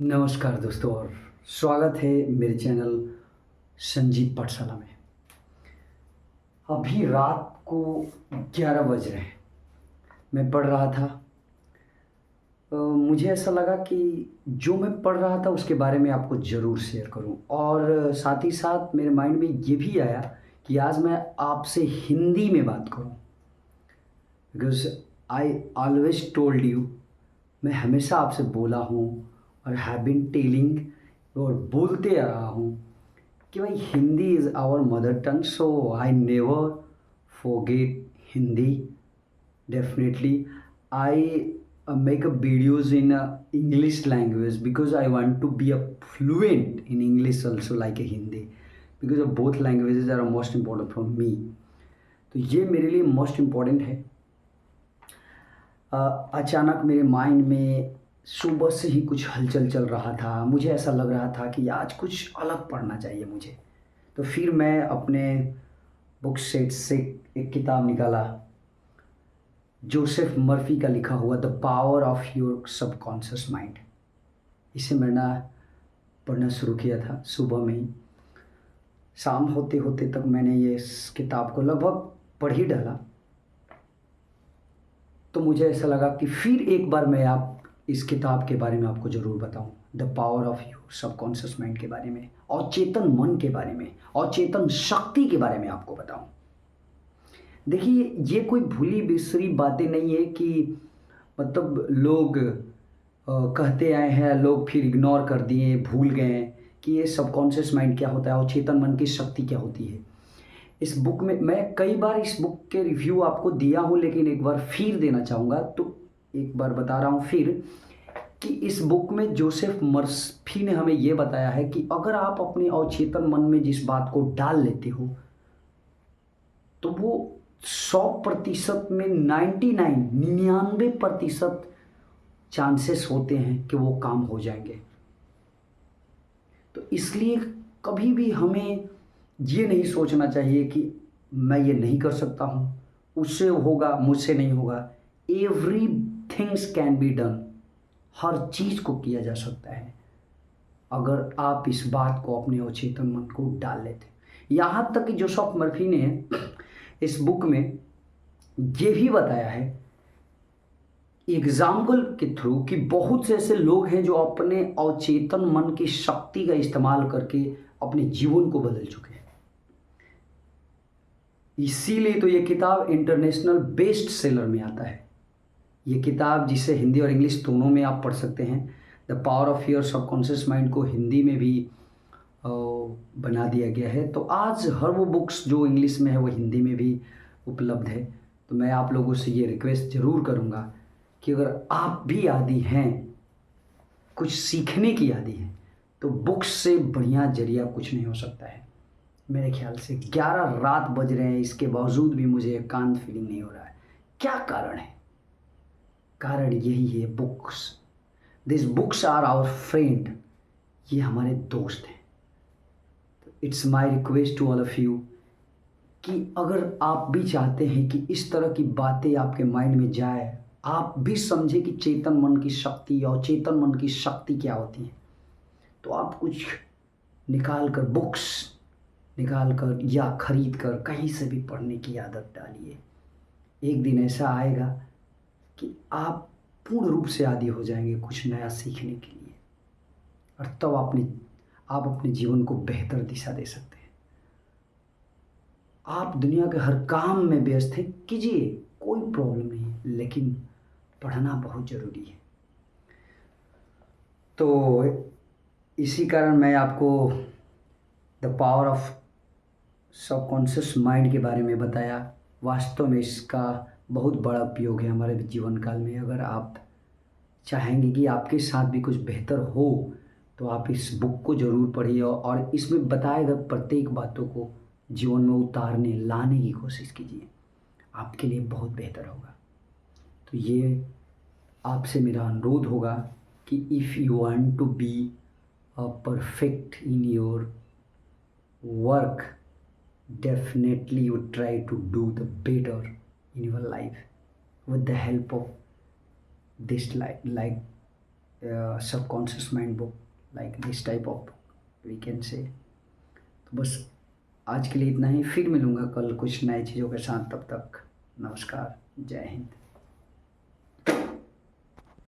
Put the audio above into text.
नमस्कार दोस्तों और स्वागत है मेरे चैनल संजीव पाठशाला में। अभी रात को 11 बज रहे हैं। मैं पढ़ रहा था। मुझे ऐसा लगा कि जो मैं पढ़ रहा था उसके बारे में आपको ज़रूर शेयर करूं और साथ ही साथ मेरे माइंड में ये भी आया कि आज मैं आपसे हिंदी में बात करूं, because I always told you, मैं हमेशा आपसे बोला हूँ और हैव बीन टेलिंग और बोलते आ रहा हूँ कि भाई Hindi is our mother tongue, so I never forget Hindi. Definitely I make a videos in English language because I want to be a fluent in English also like a Hindi, because of both languages are most important for me. तो ये मेरे लिए most important है। अचानक मेरे mind में सुबह से ही कुछ हलचल चल रहा था। मुझे ऐसा लग रहा था कि आज कुछ अलग पढ़ना चाहिए मुझे। तो फिर मैं अपने बुक सेट से एक किताब निकाला, जोसेफ मर्फी का लिखा हुआ the power of your subconscious mind. इसे मैंने पढ़ना शुरू किया था सुबह में ही। शाम होते होते तक मैंने ये इस किताब को लगभग पढ़ ही डाला। तो मुझे ऐसा लगा कि फिर एक बार मैं आप इस किताब के बारे में आपको ज़रूर बताऊं, the power of your subconscious mind के बारे में, और चेतन मन के बारे में, और चेतन शक्ति के बारे में आपको बताऊं। देखिए, ये कोई भूली बिसरी बातें नहीं है कि मतलब लोग कहते आए हैं, लोग फिर इग्नोर कर दिए, भूल गए कि ये सबकॉन्शियस माइंड क्या होता है और चेतन मन की शक्ति क्या होती है। इस बुक में मैं कई बार इस बुक के रिव्यू आपको दिया हूँ, लेकिन एक बार फिर देना चाहूँगा, तो एक बार बता रहा हूँ फिर कि इस बुक में जोसेफ मर्फी ने हमें ये बताया है कि अगर आप अपने अवचेतन मन में जिस बात को डाल लेते हो तो वो 100% में 99% चांसेस होते हैं कि वो काम हो जाएंगे। तो इसलिए कभी भी हमें ये नहीं सोचना चाहिए कि मैं ये नहीं कर सकता हूँ, उससे होगा, मुझसे नहीं होगा। Every things can be done. हर चीज़ को किया जा सकता है अगर आप इस बात को अपने अवचेतन मन को डाल लेते। यहाँ तक कि जोसेफ मर्फी ने इस बुक में ये भी बताया है एग्जाम्पल के थ्रू कि बहुत से ऐसे लोग हैं जो अपने अवचेतन मन की शक्ति का इस्तेमाल करके अपने जीवन को बदल चुके हैं। इसीलिए तो ये किताब इंटरनेशनल बेस्ट सेलर में आता है। ये किताब जिसे हिंदी और इंग्लिश दोनों में आप पढ़ सकते हैं। The power of your subconscious mind को हिंदी में भी बना दिया गया है। तो आज हर वो बुक्स जो इंग्लिश में है वो हिंदी में भी उपलब्ध है। तो मैं आप लोगों से ये रिक्वेस्ट ज़रूर करूँगा कि अगर आप भी आदी हैं, कुछ सीखने की आदी हैं, तो बुक्स से बढ़िया जरिया कुछ नहीं हो सकता है। मेरे ख्याल से 11 रात बज रहे हैं, इसके बावजूद भी मुझे एकांत फीलिंग नहीं हो रहा है। क्या कारण है? कारण यही है, books. This books are our friend. ये हमारे दोस्त हैं। It's my request to all of you कि अगर आप भी चाहते हैं कि इस तरह की बातें आपके माइंड में जाए, आप भी समझे कि चेतन मन की शक्ति और चेतन मन की शक्ति क्या होती है, तो आप कुछ निकाल कर, बुक्स निकाल कर या खरीद कर कहीं से भी पढ़ने की आदत डालिए। एक दिन ऐसा आएगा कि आप पूर्ण रूप से आदी हो जाएंगे कुछ नया सीखने के लिए, और तब आप अपने जीवन को बेहतर दिशा दे सकते हैं। आप दुनिया के हर काम में व्यस्त हैं, कीजिए, कोई प्रॉब्लम नहीं है, लेकिन पढ़ना बहुत ज़रूरी है। तो इसी कारण मैं आपको the power of subconscious mind के बारे में बताया। वास्तव में इसका बहुत बड़ा उपयोग है हमारे जीवन काल में। अगर आप चाहेंगे कि आपके साथ भी कुछ बेहतर हो तो आप इस बुक को ज़रूर पढ़िए और इसमें बताए गए प्रत्येक बातों को जीवन में उतारने लाने की कोशिश कीजिए। आपके लिए बहुत बेहतर होगा। तो ये आपसे मेरा अनुरोध होगा कि if you want to be a perfect in your work, definitely you try to do the better in your life with the help of this like subconscious mind book, like this type of book we can say. तो बस आज के लिए इतना ही, फिर मिलूँगा कल कुछ नए चीज़ों के साथ। तब तक नमस्कार, जय हिंद।